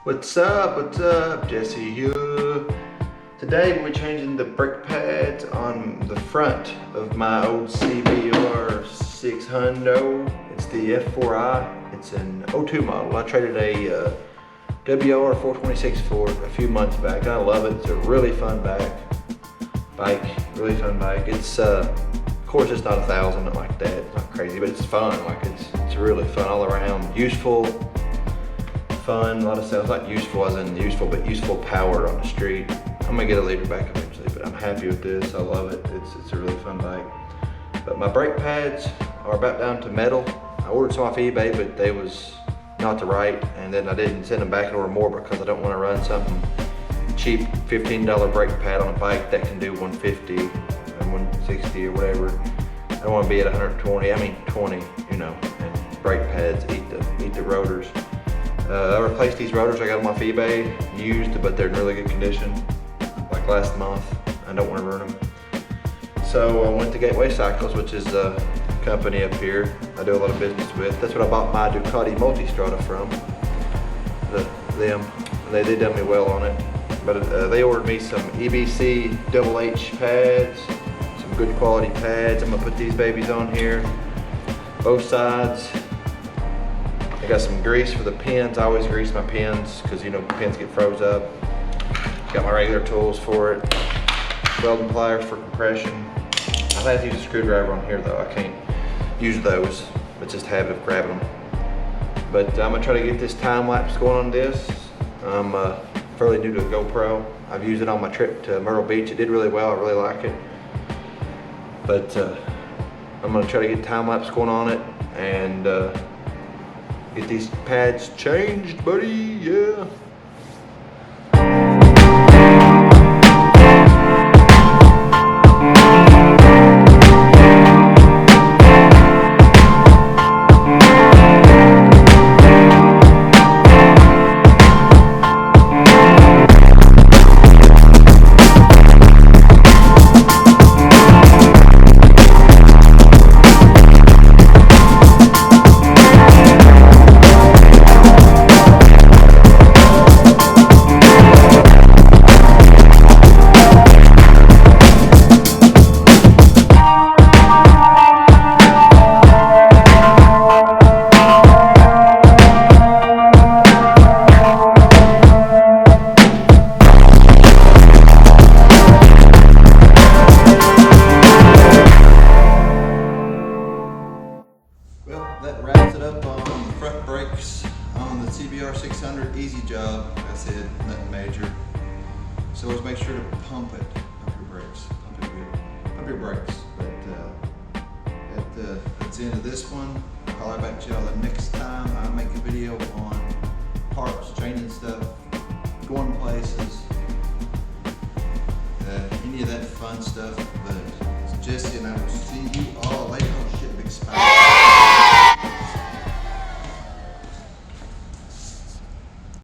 What's up? What's up? Jesse here. Today we're changing the brake pads on the front of my old CBR600. It's the F4i. It's an 02 model. I traded a WR426 for a few months back. I love it. It's a really fun bike. Really fun bike. It's of course it's not 1,000 like that. It's not crazy, but it's fun. Like it's really fun all around. Useful. Fun, a lot of sales, not useful as in useful, but useful power on the street. I'm gonna get a leader back eventually, but I'm happy with this. I love it. It's a really fun bike. But my brake pads are about down to metal. I ordered some off eBay, but they was not the right, and then I didn't send them back and order more because I don't want to run something cheap, $15 brake pad on a bike that can do 150 and 160 or whatever. I don't want to be at 120. I mean 20, you know. And brake pads eat the rotors. I replaced these rotors. I got them off eBay, used, but they're in really good condition, like last month. I don't want to ruin them. So I went to Gateway Cycles, which is a company up here I do a lot of business with. That's what I bought my Ducati Multistrada from. They done me well on it. But they ordered me some EBC HH pads, some good quality pads. I'm gonna put these babies on here, both sides. I got some grease for the pins. I always grease my pins because you know pins get froze up. Got my regular tools for it. Welding pliers for compression. I've had to use a screwdriver on here though. I can't use those. It's just habit of grabbing them. But I'm gonna try to get this time lapse going on this. I'm fairly new to GoPro. I've used it on my trip to Myrtle Beach. It did really well. I really like it. But I'm gonna try to get time lapse going on it and get these pads changed, buddy, yeah. That wraps it up on the front brakes on the CBR600. Easy job, like I said, nothing major. So always make sure to pump it, pump your brakes, pump it good, pump your brakes. But that's the end of this one. I'll holler back to y'all the next time I make a video on parts, changing stuff, going places, any of that fun stuff. But it's Jesse and I will see you all later. Oh shit, big spike.